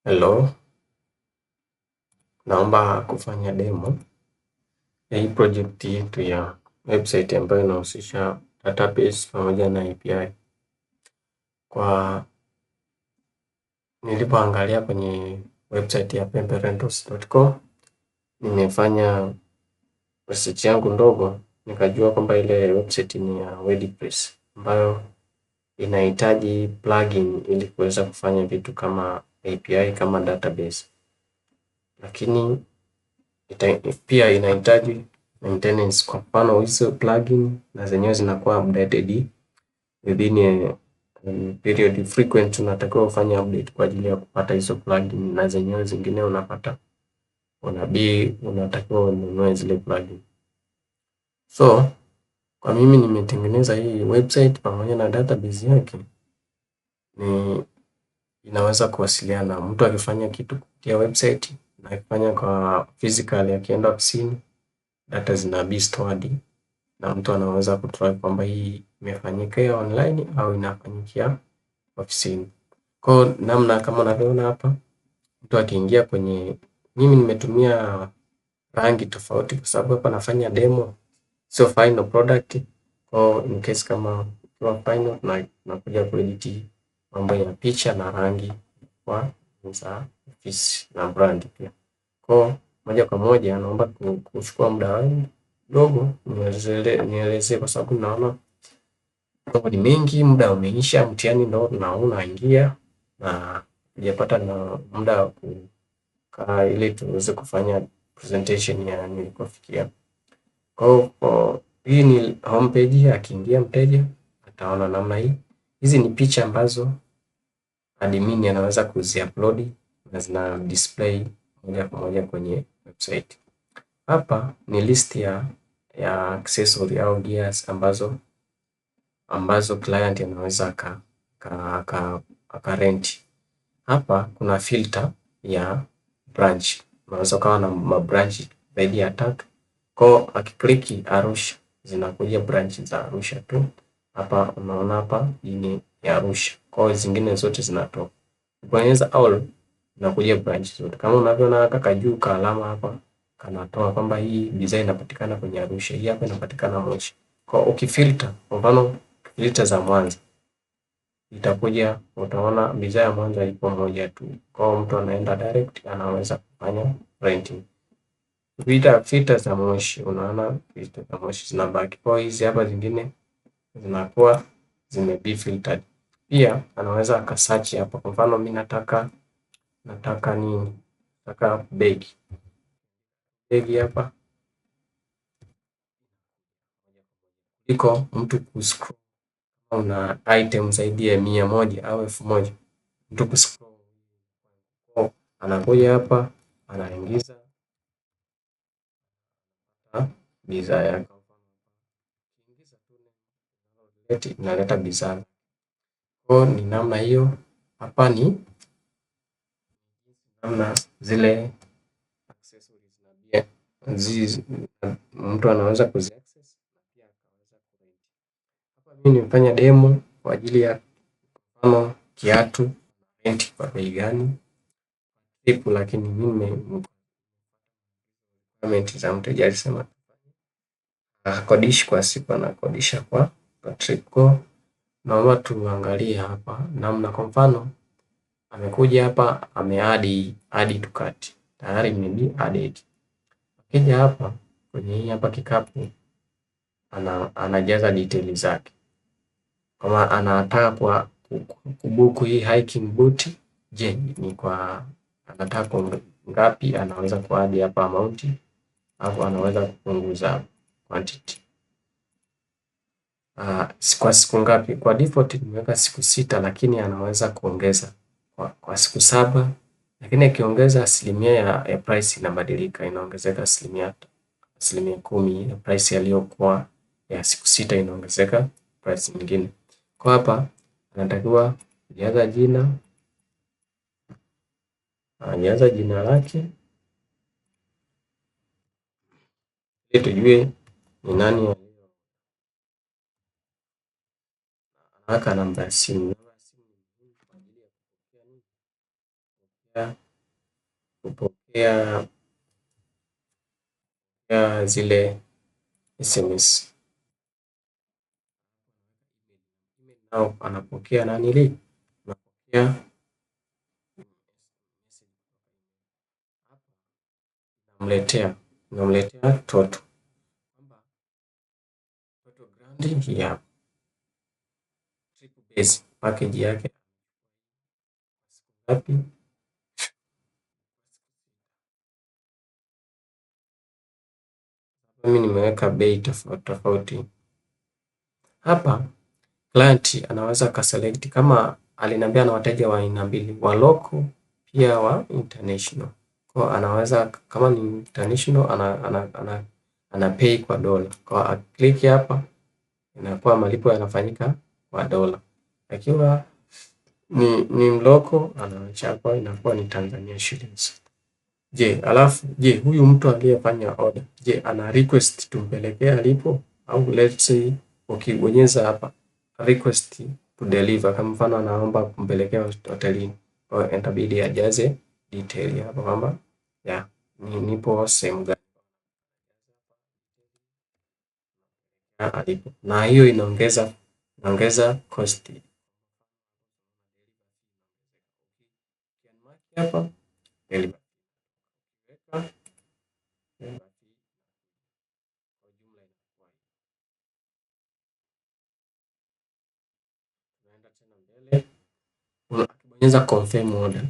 Hello, naomba kufanya demo ya hii project yetu ya website ambayo inahusisha database pamoja na API. Kwa nilipoangalia kwenye website ya pemberentals.com, nimefanya research yangu ndogo, nikajua kwamba ile website ni ya WordPress ambayo inahitaji plugin ili kuweza kufanya vitu kama API kama database, lakini pia inahitaji maintenance. Kwa mfano hizo plugin na zenyewe zinakuwa updated within a period frequent, unatakiwa ufanye update kwa ajili ya kupata hizo plugin, na zenyewe zingine unapata unatakiwa ununue zile plugin. So kwa mimi nimetengeneza hii website pamoja na database yake, ni inaweza kuwasiliana na mtu akifanya kitu kupitia website na akifanya kwa physical, akienda ofisini data zina be stored na mtu anaweza kutrack kwamba hii imefanyika online au inafanyikia ofisini. Kwa namna kama unavyoona hapa, mtu akiingia kwenye, mimi nimetumia rangi tofauti kwa sababu hapa nafanya demo, sio final product. Kwa in case kama kwa final na nakuja kuedit mambo ya picha na rangi kwa za office na brand pia. Kwa moja kwa moja naomba kuchukua muda wangu dogo nielezee kwa sababu naona mambo ni mengi, muda umeisha, mtihani ndo unaingia na hujapata na muda wa kukaa ili tuweze kufanya presentation ya nilikofikia. Kwa hii ni homepage, akiingia mteja ataona namna hii. Hizi ni picha ambazo admin anaweza kuziupload na zina display moja kwa moja kwenye website. Hapa ni list ya accessory au gears ambazo client anaweza akarent. Hapa kuna filter ya branch, unaweza kawa na mabranch zaidi ya 3. Kwa akikliki Arusha zinakuja branch za Arusha tu. Hapa unaona hapa hii ni ya Arusha, kwa zingine zote zinatoka. Ukibonyeza all inakuja branch zote. Kama unavyoona kaka juu ka alama hapa kanatoa kwamba hii bidhaa inapatikana kwenye Arusha, hii hapa inapatikana Moshi. Kwa ukifilter, kwa mfano filter za Mwanza, itakuja utaona bidhaa ya Mwanza ipo moja tu. Kwa mtu anaenda direct anaweza kufanya renting. Filter za Moshi, unaona filter za Moshi zinabaki. Kwa hizi hapa zingine zinakuwa be filtered. Pia anaweza akasearch hapa. Kwa mfano mimi nataka nini? Nataka begi. Begi hapa iko mtu kuscroll, una item zaidi ya 100 au 1000, mtu kuscroll anakuja hapa anaingiza bidhaa yake, inaleta bidhaa. Kwa ni namna hiyo. Hapa ni namna zile accessories na pia mtu anaweza kuzi access pia akaweza kurent. Hapa mimi nimefanya demo kwa ajili ya mfano kiatu rent kwa bei gani ipo, lakini mimi comment za mteja alisema akodishi kwa siku, anakodisha kwa trip. Naomba tuangalie hapa namna, kwa mfano amekuja hapa add to cart tayari maybe added. Akija hapa kwenye hii hapa kikapu anajaza details zake, kama anataka kwa kubuku hii hiking boot, je ni kwa anataka ngapi, anaweza kuadi hapa amount hapo, anaweza kupunguza quantity. Kwa siku ngapi? Kwa default nimeweka siku 6, lakini anaweza kuongeza kwa siku 7, lakini akiongeza asilimia ya price inabadilika, inaongezeka asilimia 10 ya price aliyokuwa ya siku 6 inaongezeka price nyingine. Kwa hapa anatakiwa kujaza jina, anajaza jina lake ili tujue ni nani, anaweka namba ya simu kupokea zile SMS au anapokea nanili, anapokea namletea toto grandi hii hapa triple base package yake ngapi? Mimi nimeweka bei tofauti tofauti hapa. Client anaweza kaselect kama aliniambia na wateja wa aina mbili, wa local pia wa international. Kwa anaweza kama ni international ana pay kwa dola. Kwa click hapa inakuwa malipo yanafanyika kwa dola. Akiwa ni local anachapa inakuwa ni Tanzania shillings. Je, huyu mtu aliyefanya order, je, ana request tumpelekee alipo? Au let's say ukibonyeza hapa request to deliver, kama mfano anaomba kumpelekea hotelini, kwa hiyo itabidi ajaze detail hapa kwamba nipo sehemu gani alipo, na hiyo inaongeza cost hapa deliver. Unabonyeza confirm order,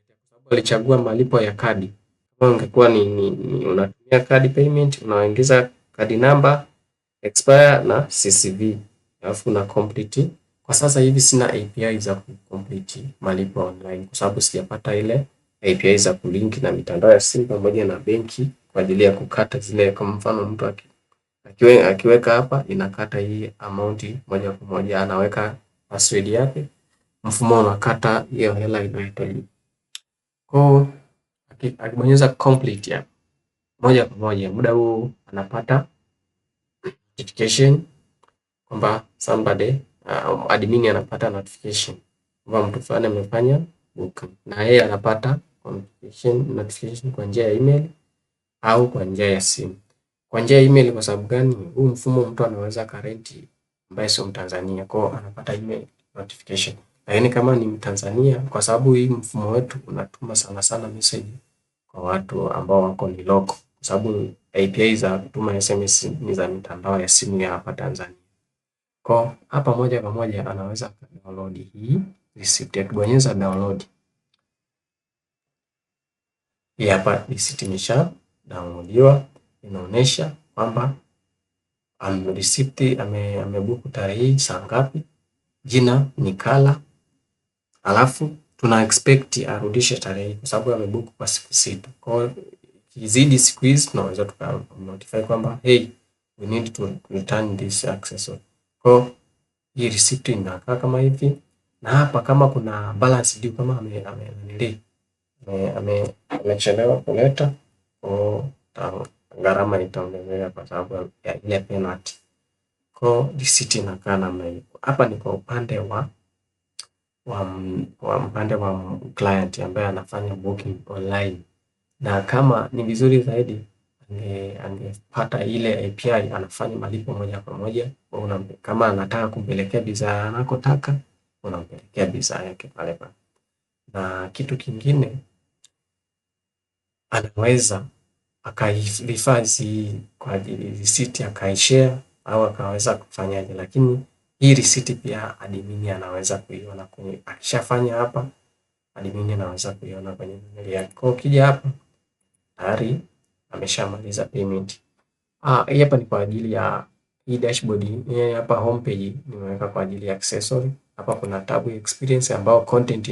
kwa sababu alichagua malipo ya kadi. Kama ungekuwa ni unatumia card payment, unaingiza kadi namba, expire na CCV, alafu una complete. Kwa sasa hivi sina API za complete malipo online kwa sababu sijapata ile API za kulink na mitandao ya simu pamoja na benki kwa ajili ya kukata zile. Kwa mfano mtu akiweka hapa inakata hii amount moja kwa moja, anaweka password yake, mfumo unakata hiyo hela inayohitaji. Kwa akibonyeza complete hapa moja kwa moja, muda huu anapata notification kwamba somebody admin anapata notification kwamba mtu fulani amefanya booking, na yeye anapata notification kwa njia ya email au kwa njia ya simu. Kwa njia ya email kwa sababu gani? Huu mfumo mtu anaweza karenti ambaye sio Mtanzania, kwa anapata email notification. Lakini kama ni Mtanzania, kwa sababu hii mfumo wetu unatuma sana sana message kwa watu ambao wako ni local, kwa sababu API za kutuma SMS ni za mitandao ya simu ya hapa Tanzania. Kwa hapa moja kwa moja anaweza download hii receipt. Akibonyeza download, hii hapa receipt imesha downloadiwa, inaonyesha kwamba receipt amebuku tarehe hii saa ngapi, jina ni Kala, alafu tuna expect arudishe tarehe kwa sababu amebuku kwa siku 6. Kwa kizidi siku hizi tunaweza tuka notify kwamba hey, we need to return this accessory. Kwa hii receipt inakaa kama hivi, na hapa kama kuna balance due, kama amechelewa kuleta, gharama itaongezeka kwa sababu ya ile penalty. Kwa receipt inakaa namna hiyo. Hapa ni kwa upande wa client ambaye anafanya booking online, na kama ni vizuri zaidi angepata ile API anafanya malipo moja kwa moja. Kama anataka kumpelekea bidhaa anakotaka, unampelekea bidhaa yake pale pale. Na kitu kingine anaweza akahifadhi kwa ajili receipt akaishare au akaweza kufanyaje, lakini hii receipt pia admin anaweza kuiona kwenye, akishafanya hapa admin anaweza kuiona kwenye email yake. Kwa ukija hapa tayari ameshamaliza payment. Hii hapa ni kwa ajili ya hii dashboard. Hapa homepage nimeweka kwa ajili ya accessory. Hapa kuna tab experience ambao content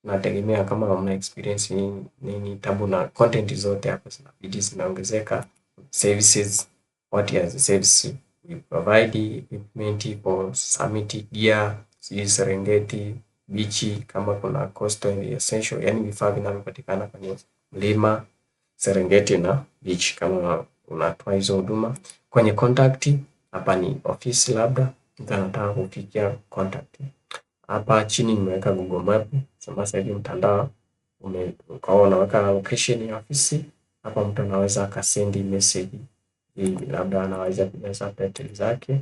nategemea kama una experience nini tabu na content zote hapa zinabidi zinaongezeka. Services, what are the services we provide, equipment for summit gear, Serengeti beach, kama kuna coastal essential, yani vifaa vinavyopatikana kwenye mlima Serengeti na beach, kama unatoa hizo huduma. Kwenye contact hapa ni office, labda mtu anataka kufikia contact, Hapa chini nimeweka Google Map. Sasa hivi mtandao ukawa unaweka location ya ofisi. Hapa mtu anaweza akasendi message hii, labda anaweza kujaza title zake,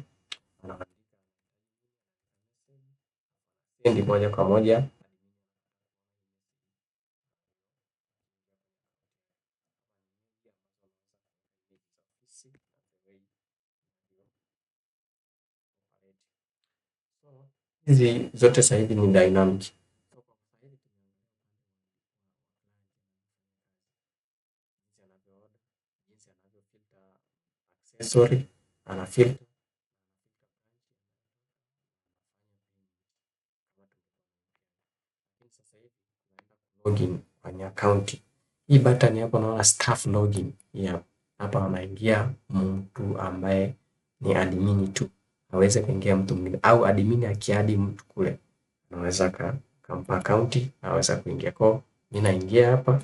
sendi moja kwa moja hizi zote sasa hivi ni dynamic. Accessory ana filter login kwenye account. Hii button hapo naona staff login. Yeah. Hapa anaingia mtu ambaye ni admin tu. Hawezi kuingia mtu mwingine, au admin akiadi mtu kule anaweza kampa account, anaweza kuingia. Kwa mimi naingia hapa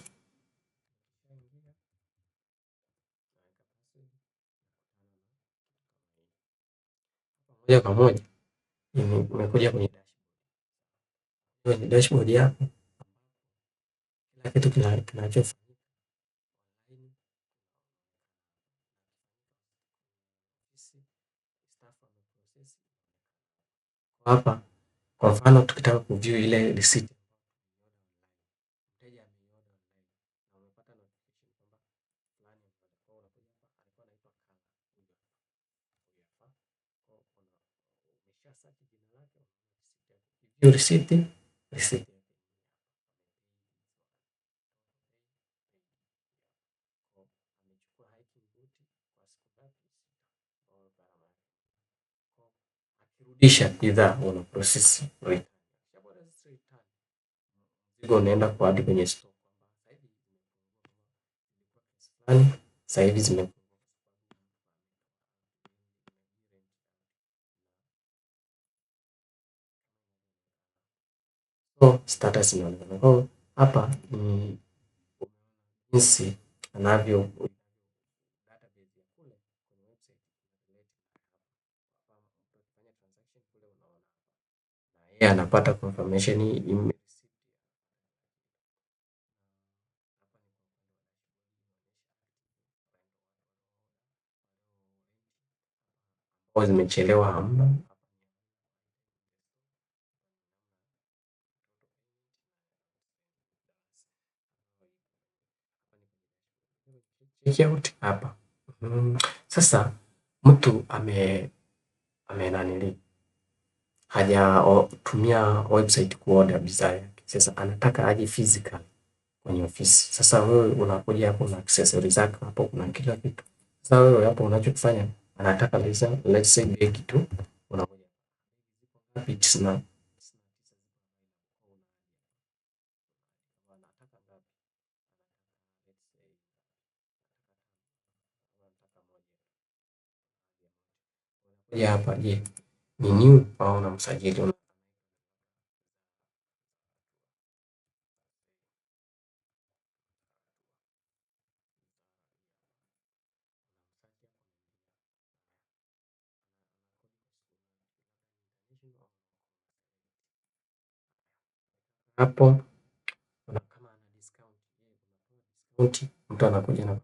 moja kwa moja, nimekuja kwenye dashboard yako, kila kitu kinachofanyika hapa. Kwa mfano tukitaka kuview ile receipt, view receipt, akirudisha bidhaa una process return. Mzigo unaenda kwa hadi kwenye store. Sasa hivi zime status inaonekana. Hapa ni jinsi anavyo yeye anapata confirmation zimechelewa, hamna. Check out hapa. Sasa mtu nanili hajatumia website kuorder bidhaa yake. Sasa anataka aje physical kwenye ofisi. Sasa wewe unakuja hapo na accessories zako, hapo kuna kila kitu. Sasa wewe hapo unachofanya, anataka let's say bag tu, unakuja bits na ya hapa. Je, ni new au unamsajili? Hapo kama ana discount, mtu anakuja na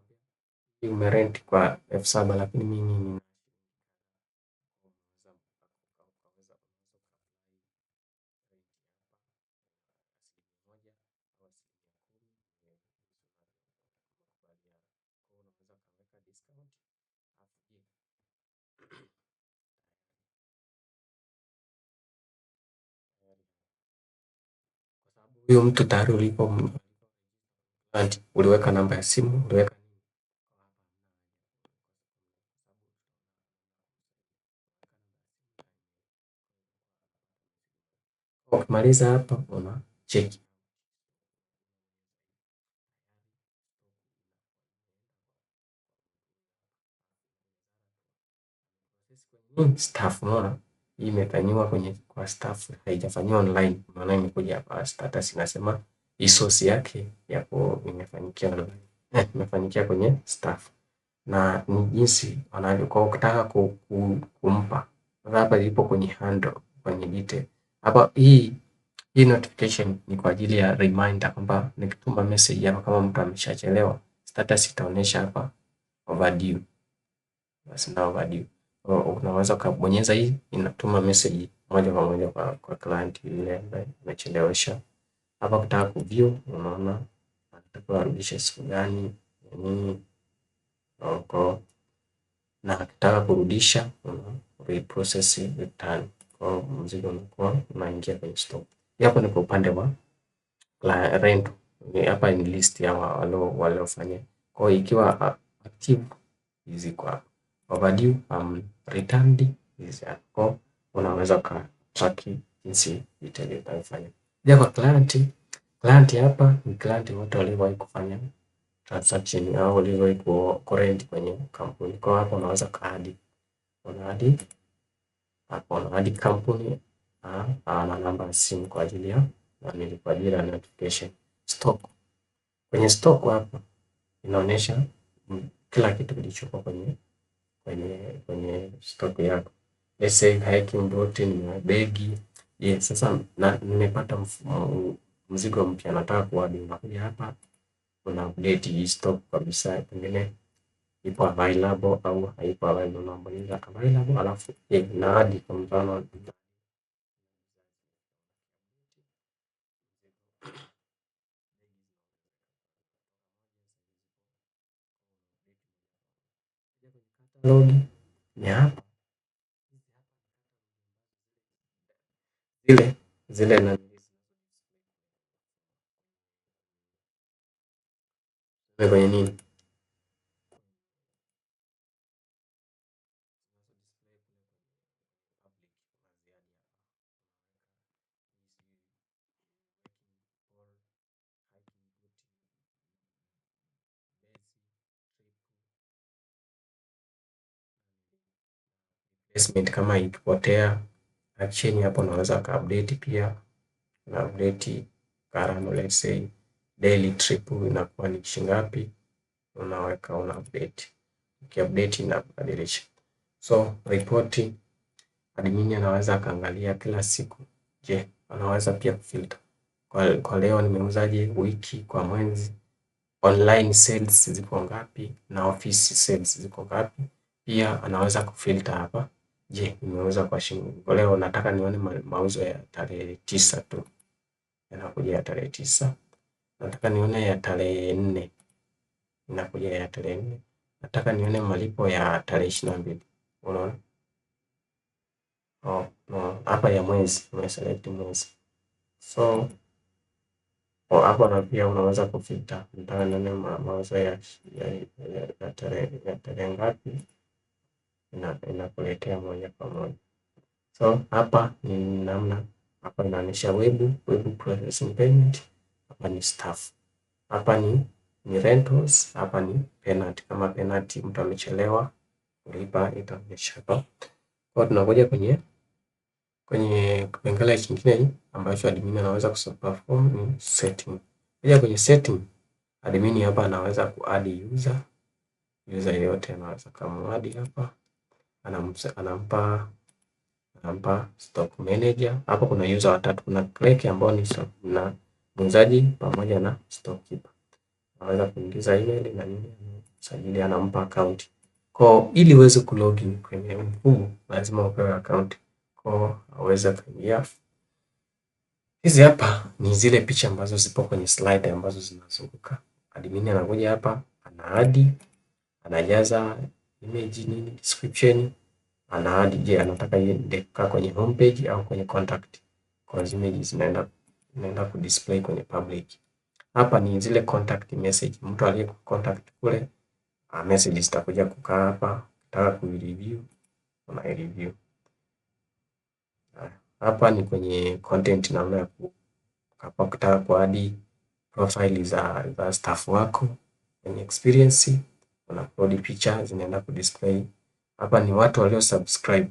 umerent kwa 7,000 lakini mimi huyo mtu tayari uliweka namba ya simu, uliweka ukimaliza hapa una cheki staff. Unaona hii imefanyiwa kwa staff, haijafanyiwa online, maana imekuja hapa status inasema hii source yake yapo imefanyikia online, imefanyikia kwenye staff. Na ni jinsi wanavyo kwa ukitaka kumpa hapa ipo kwenye handle, kwenye detail Hapa hii notification ni kwa ajili ya reminder kwamba nikituma message hapa kama mtu ameshachelewa, status itaonyesha hapa overdue. Basi na overdue. Unaweza kubonyeza hii, inatuma message moja kwa moja kwa client yule ambaye amechelewesha. Hapa ukitaka kuview, unaona anataka arudishe siku gani nini huko, na akitaka kurudisha reprocess return, kwa mzigo unakuwa unaingia kwenye stock. Hapo ni kwa upande wa rental. Hapa ni list ya waliofanya. Kwa hiyo ikiwa active hizi kwa overdue, returned hizi hapo, unaweza track jinsi itafanya. Kwa client hapa ni client wote waliowahi kufanya transaction au waliowahi kurent kwenye kampuni. Kwa hapo unaweza kaadi hapo unaadi kampuni na namba ya simu kwa ajili ya notification. Stock. Kwenye stock hapa inaonyesha kila kitu kilichopo kwenye stock yako. Let's say hiking protein na begi. Sasa nimepata mzigo mpya nataka kuadi, unakuja hapa una update hii stock kabisa, pengine ipo available au haipo available, unabonyeza available alafu na hadi kwa mfano logi ni hapa zile na kwenye nini placement, kama ikipotea action hapo unaweza ka update pia na update gharama, let's say daily trip inakuwa ni shilingi ngapi, unaweka una update, ukiupdate inabadilisha. So report, admin anaweza kaangalia kila siku. Je, anaweza pia kufilter kwa leo nimeuzaje, wiki, kwa mwezi, online sales ziko ngapi na office sales ziko ngapi. Pia anaweza kufilter hapa. Je, nimeuza kwa shilingi, kwa leo nataka nione mauzo ya tarehe 9 tu, yanakuja ya tarehe 9. Nataka nione ya tarehe 4, inakuja ya tarehe 4. Nataka nione malipo ya tarehe 22, unaona hapa ya mwezi, umeselect mwezi. So hapo na pia unaweza kufilter, nataka nione mauzo ya tarehe ngapi, inakuletea moja kwa moja. So hapa ni namna, hapa inaonyesha web processing payment, hapa ni staff, hapa ni rentals, hapa ni penalty. Kama penalty mtu amechelewa kulipa itaonyesha hapa. Kwa tunakuja kwenye kipengele kingine ambacho admin anaweza kuperform ni setting. Kuja kwenye setting, admin hapa anaweza kuadd user yote, anaweza kumuadd hapa, anampa stock manager. Hapo kuna user watatu, kuna clerk ambao ni na muuzaji pamoja na stock keeper. Anaweza kuingiza email na nini, sajili, anampa account. Kwa ili uweze kulogin kwenye mfumo lazima upewe account. Kwa aweza kuingia. Hizi hapa ni zile picha ambazo zipo kwenye slide ambazo zinazunguka. Admin anakuja hapa, anaadi, anajaza image nini, description, anaadi. Je, anataka iende kwenye homepage au kwenye contact. Kwa image zinaenda ku display kwenye public. Hapa ni zile contact message, mtu aliye contact kule, message zitakuja kukaa hapa. Nataka ku-review, una review. Hapa ni kwenye content, namna ya kutaka kuadi profile za staff wako kwenye experience, una upload picha zinaenda ku display. Hapa ni watu walio subscribe,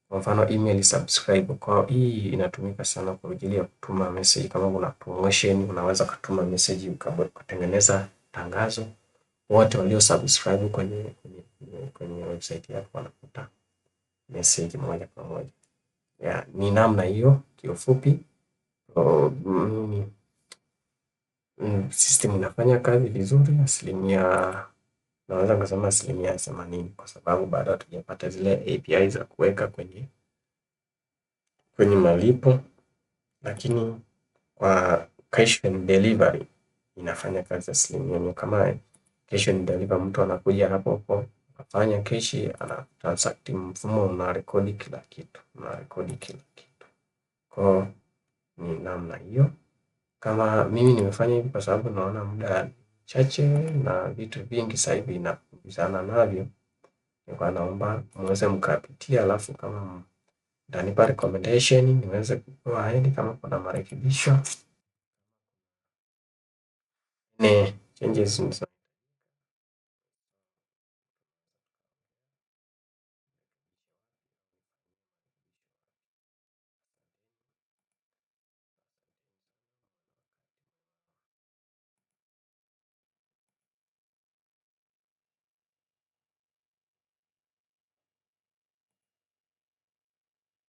kwa mfano email subscribe. Kwa hii inatumika sana kwa ajili ya kutuma message. Kama kuna promotion unaweza kutuma message ukatengeneza tangazo, wote walio subscribe kwenye website yako wanapata message moja kwa moja. Ni namna hiyo Kiufupi system inafanya kazi vizuri naweza kusema 80%, kwa sababu bado hatujapata zile API za kuweka kwenye malipo, lakini kwa cash and delivery inafanya kazi 100%. Kama cash and delivery, mtu anakuja hapo afanya cash, ana transact, mfumo una rekodi kila kitu, kwa ni namna hiyo. Kama mimi nimefanya hivi kwa sababu naona muda chache na vitu vingi sasa hivi nakumbizana navyo, nilikuwa naomba muweze mkapitia, alafu kama mtanipa recommendation niweze go ahead kama kuna marekebisho changes